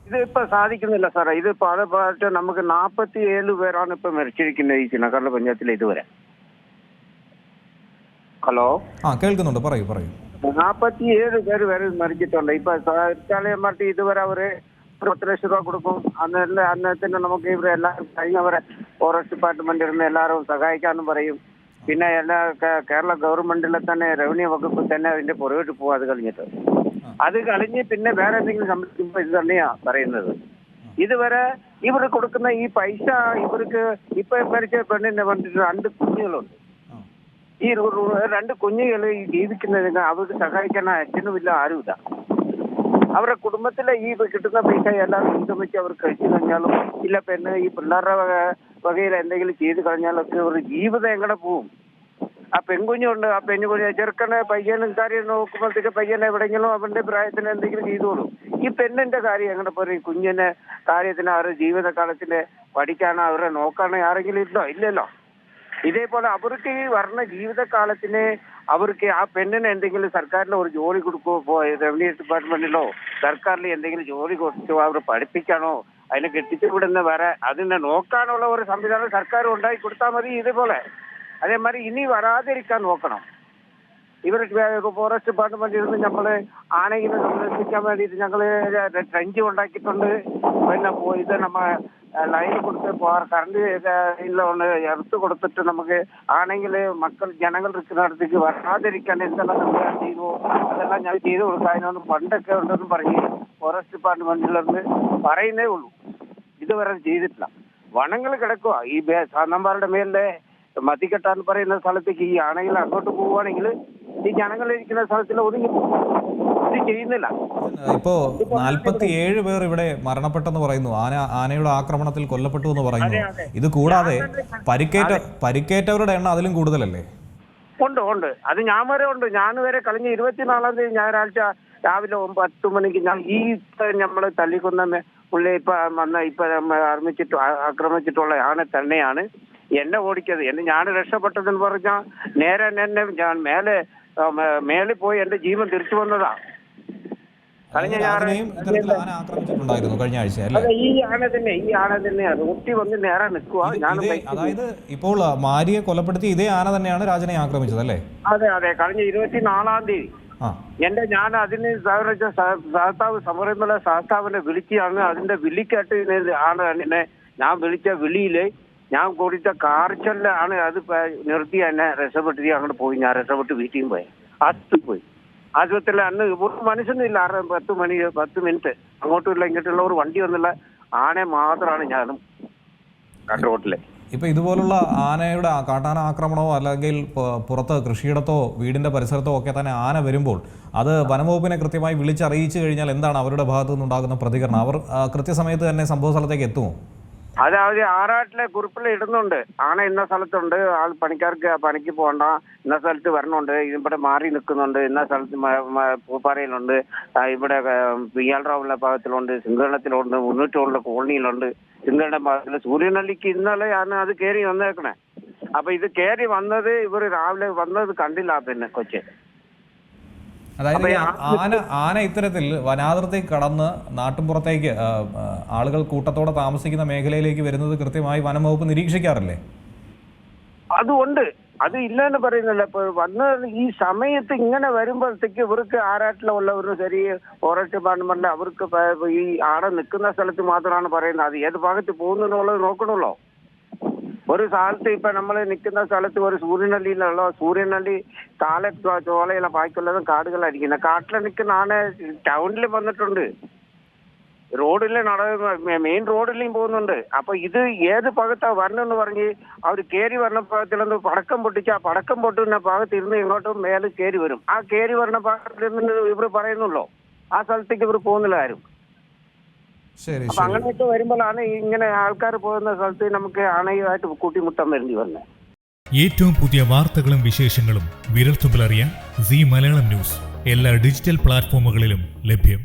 ഇതിപ്പോ സാധിക്കുന്നില്ല സാറേ. ഇതിപ്പോ അത് നമുക്ക് 47 പേരാണ് ഇപ്പൊ മരിച്ചിരിക്കുന്നത് ഈ ചിന്നക്കടല പഞ്ചായത്തിൽ ഇതുവരെ. ഹലോ, കേൾക്കുന്നുണ്ട്, പറയൂ പറയൂ. 47 പേര് വരെ മരിച്ചിട്ടുണ്ട്. ഇപ്പൊ MRT ഇതുവരെ അവര് 10 ലക്ഷം രൂപ കൊടുക്കും. അന്നത്തിന് നമുക്ക് ഇവരെ എല്ലാവരും കഴിഞ്ഞവരെ ഫോറസ്റ്റ് ഡിപ്പാർട്ട്മെന്റിൽ നിന്ന് എല്ലാവരും സഹായിക്കാനും പറയും. പിന്നെ എല്ലാ കേരള ഗവൺമെന്റിലെ തന്നെ റവന്യൂ വകുപ്പിൽ തന്നെ അതിന്റെ പുറകോട്ട് പോകും. അത് കഴിഞ്ഞ് പിന്നെ വേറെ എന്തെങ്കിലും സംബന്ധിക്കുമ്പോൾ ഇത് തന്നെയാ പറയുന്നത്. ഇതുവരെ ഇവർ കൊടുക്കുന്ന ഈ പൈസ ഇവർക്ക് ഇപ്പൊ മരിച്ച പെണ്ണിനെ വന്നിട്ട് 2 കുഞ്ഞുങ്ങളുണ്ട്. ഈ 2 കുഞ്ഞുങ്ങൾ ജീവിക്കുന്നതിന് അവർക്ക് സഹായിക്കാൻ അച്ഛനുമില്ല, ആരുമില്ല. അവരുടെ കുടുംബത്തിലെ ഈ കിട്ടുന്ന പൈസ എല്ലാം ഇൻകം വെച്ച് അവർ കഴിച്ചു കഴിഞ്ഞാലും ഇല്ല പെണ്ണ് ഈ പിള്ളേരുടെ വകയിൽ എന്തെങ്കിലും ചെയ്ത് കഴിഞ്ഞാലൊക്കെ ഒരു ജീവിതം എങ്ങനെ പോവും? ആ പെൺകുഞ്ഞുണ്ട്, ആ പെൺകുഞ്ഞ് ചെറുക്കനെ പയ്യനും കാര്യം നോക്കുമ്പോഴത്തേക്ക് പയ്യനെ എവിടെയെങ്കിലും അവന്റെ പ്രായത്തിന് എന്തെങ്കിലും ചെയ്തോളൂ. ഈ പെണ്ണിന്റെ കാര്യം എങ്ങനെ പറയും? കുഞ്ഞിന്റെ കാര്യത്തിന് അവരുടെ ജീവിതകാലത്തിന് പഠിക്കാനോ അവരെ നോക്കാനോ ആരെങ്കിലും ഇല്ലല്ലോ. ഇതേപോലെ അവർക്ക് ഈ പറഞ്ഞ ജീവിതകാലത്തിന് അവർക്ക് ആ പെണ്ണിന് എന്തെങ്കിലും സർക്കാരിന് ഒരു ജോലി കൊടുക്കുമോ, റവന്യൂ ഡിപ്പാർട്ട്മെന്റിലോ സർക്കാരിൽ എന്തെങ്കിലും ജോലി കൊടുത്തോ അവർ പഠിപ്പിക്കാനോ അതിനെ കെട്ടിച്ചു വിടുന്ന വരെ അതിനെ നോക്കാനുള്ള ഒരു സംവിധാനം സർക്കാർ ഉണ്ടാക്കി കൊടുത്താൽ മതി. ഇതേപോലെ അതേമാതിരി ഇനി വരാതിരിക്കാൻ നോക്കണം. ഇവർ ഫോറസ്റ്റ് ഡിപ്പാർട്ട്മെന്റിൽ നിന്ന് ഞങ്ങൾ ആനയിനെ സംരക്ഷിക്കാൻ വേണ്ടിയിട്ട് ഞങ്ങൾ ട്രെഞ്ച് ഉണ്ടാക്കിയിട്ടുണ്ട്. പിന്നെ ഇത് നമ്മ ലൈൻ കൊടുത്ത് കറണ്ട് എർത്ത് കൊടുത്തിട്ട് നമുക്ക് ആണെങ്കിൽ ജനങ്ങൾ ഇരിക്കുന്നിടത്തേക്ക് വരാതിരിക്കാൻ എന്തെല്ലാം നമ്മൾ ചെയ്തു അതെല്ലാം ഞാൻ ചെയ്തു കൊടുക്കാം. അതിനൊന്ന് ഫണ്ടൊക്കെ ഉണ്ടെന്ന് പറഞ്ഞ് ഫോറസ്റ്റ് ഡിപ്പാർട്ട്മെന്റിൽ നിന്ന് പറയുന്നേ ഉള്ളൂ. ഇതുവരെ ചെയ്തിട്ടില്ല. വനങ്ങൾ കിടക്കുക ഈ സാന്തന്മാരുടെ മേലിലെ മതിക്കെട്ടാന്ന് പറയുന്ന സ്ഥലത്തേക്ക് ഈ ആണെങ്കിൽ അങ്ങോട്ട് പോവുകയാണെങ്കിൽ ഈ ജനങ്ങൾ ഇരിക്കുന്ന സ്ഥലത്തിൽ ഒതുങ്ങി ഇത് ചെയ്യുന്നില്ല. ഇപ്പോ 47 പേർ ഇവിടെ മരണപ്പെട്ടെന്ന് പറയുന്നു. ആനയുടെ ആക്രമണത്തിൽ കൊല്ലപ്പെട്ടു എന്ന് പറയുന്നു. ഇത് കൂടാതെ പരിക്കേറ്റവരുടെ എണ്ണം അതിലും കൂടുതലല്ലേ? ഉണ്ട്. അത് ഞാൻ വരെ ഉണ്ട്. ഞാൻ വരെ കഴിഞ്ഞ 24-ാം തീയതി ഞായറാഴ്ച രാവിലെ 10 മണിക്ക് ഈ നമ്മള് തല്ലിക്കൊന്ന പുള്ളി ഇപ്പൊ ആക്രമിച്ചിട്ടുള്ള ആന തന്നെയാണ് എന്നെ ഓടിച്ചത്. ഞാൻ രക്ഷപ്പെട്ടതെന്ന് പറഞ്ഞാൽ നേരെ എന്നെ ഞാൻ മേളിൽ പോയി എന്റെ ജീവൻ തിരിച്ചു വന്നതാ. കഴിഞ്ഞ ഈ ആന തന്നെ റൂട്ടി വന്ന് നേരെ നിൽക്കുക. അതായത് ഇപ്പോൾ മാരിയെ കൊലപ്പെടുത്തി ഇതേ ആന തന്നെയാണ് രാജനെ ആക്രമിച്ചത് അല്ലേ? അതെ. കഴിഞ്ഞ 24-ാം തീയതി ഞാൻ അതിന് സമരമുള്ള സഹതാവിനെ വിളിച്ചാണ്. അതിന്റെ വിളിക്കാട്ട് ആണ് ഞാൻ വിളിച്ച വിളിയില് ഞാൻ കൊടുത്ത കാർച്ചല്ലാണ് അത് നിർത്തി എന്നെ രക്ഷപ്പെടുത്തി അങ്ങോട്ട് പോയി. ഞാൻ രക്ഷപ്പെട്ട് വീട്ടിൽ പോയി, ആശുപത്രിയിൽ പോയി. ആശുപത്രിയിൽ അന്ന് ഒരു മനുഷ്യനില്ല. 10 മിനിറ്റ് അങ്ങോട്ടുമില്ല ഇങ്ങോട്ടുള്ള ഒരു വണ്ടി വന്നില്ല. ആന മാത്രമാണ് ഞാനും റോട്ടില്. ഇപ്പൊ ഇതുപോലുള്ള ആനയുടെ കാട്ടാന ആക്രമണമോ അല്ലെങ്കിൽ പുറത്ത് കൃഷിയിടത്തോ വീടിന്റെ പരിസരത്തോ ഒക്കെ തന്നെ ആന വരുമ്പോൾ അത് വനംവകുപ്പിനെ കൃത്യമായി വിളിച്ചറിയിച്ചു കഴിഞ്ഞാൽ എന്താണ് അവരുടെ ഭാഗത്തു നിന്നുണ്ടാകുന്ന പ്രതികരണം? അവർ കൃത്യസമയത്ത് തന്നെ സംഭവ സ്ഥലത്തേക്ക് എത്തുമോ? അതായത് ആറാട്ടിലെ കുറിപ്പിൽ ഇടുന്നുണ്ട്, ആന ഇന്ന സ്ഥലത്തുണ്ട്, ആൾ പണിക്കാർക്ക് പണിക്ക് പോകണ്ട, ഇന്ന സ്ഥലത്ത് വരണുണ്ട്, ഇവിടെ മാറി നിൽക്കുന്നുണ്ട്, ഇന്ന സ്ഥലത്ത് പൂപ്പാറയിലുണ്ട്, ഇവിടെ പിയാൽറാവുള്ള ഭാഗത്തിലുണ്ട്, സിംഗരണത്തിലുണ്ട്, മുന്നൂറ്റുള്ള കോളനിയിലുണ്ട്, സിംഗരണ ഭാഗത്തിൽ സൂര്യനല്ലിക്ക് ഇന്നലെ അത് കയറി വന്നേക്കണേ. അപ്പൊ ഇത് കയറി വന്നത് ഇവർ രാവിലെ വന്നത് കണ്ടില്ല. പിന്നെ കൊച്ചി അതായത് ആന ഇത്തരത്തിൽ വനാതിർത്തി കടന്ന് നാട്ടുമ്പുറത്തേക്ക് ആളുകൾ കൂട്ടത്തോടെ താമസിക്കുന്ന മേഖലയിലേക്ക് വരുന്നത് കൃത്യമായി വനംവകുപ്പ് നിരീക്ഷിക്കാറില്ലേ? അതുകൊണ്ട് അത് ഇല്ലെന്ന് പറയുന്നില്ല. ഇപ്പൊ വന്ന് ഈ സമയത്ത് ഇങ്ങനെ വരുമ്പോഴത്തേക്ക് ഇവർക്ക് ആറാട്ടിലുള്ളവരും ശരി ഫോറസ്റ്റ് ഡിപ്പാർട്ട്മെന്റിൽ അവർക്ക് ഈ ആടെ നിൽക്കുന്ന സ്ഥലത്ത് മാത്രമാണ് പറയുന്നത്. അത് ഏത് ഭാഗത്ത് പോകുന്നു എന്നുള്ളത് നോക്കണമല്ലോ. ഒരു സ്ഥലത്ത് ഇപ്പൊ നമ്മൾ നിൽക്കുന്ന സ്ഥലത്ത് ഒരു സൂര്യനല്ലി താഴെ ചോളയിലെ ബാക്കിയുള്ളതും കാടുകളായിരിക്കുന്നത്. കാട്ടിൽ നിൽക്കുന്ന ആന ടൗണിൽ വന്നിട്ടുണ്ട്, റോഡിൽ മെയിൻ റോഡിലും പോകുന്നുണ്ട്. അപ്പൊ ഇത് ഏത് ഭാഗത്താ വരണമെന്ന് പറഞ്ഞ് അവർ കയറി വരണ ഭാഗത്തിലൊന്ന് പടക്കം പൊട്ടിച്ചാൽ പടക്കം പൊട്ടുന്ന ഭാഗത്തിരുന്ന് ഇങ്ങോട്ടും മേലെ കയറി വരും. ആ കയറി വരണ ഭാഗത്തിരുന്ന് ഇവർ പറയുന്നുള്ളൂ, ആ സ്ഥലത്തേക്ക് ഇവർ പോകുന്നില്ല ആരും. അപ്പൊ അങ്ങനെയൊക്കെ വരുമ്പോഴാണ് ഇങ്ങനെ ആൾക്കാർ പോകുന്ന സ്ഥലത്ത് നമുക്ക് ആനയുമായിട്ട് കൂട്ടിമുട്ടാൻ വേണ്ടി വന്നത്. ഏറ്റവും പുതിയ വാർത്തകളും വിശേഷങ്ങളും വിരൽത്തുമ്പിൽ അറിയാൻ സീ മലയാളം ന്യൂസ് എല്ലാ ഡിജിറ്റൽ പ്ലാറ്റ്ഫോമുകളിലും ലഭ്യം.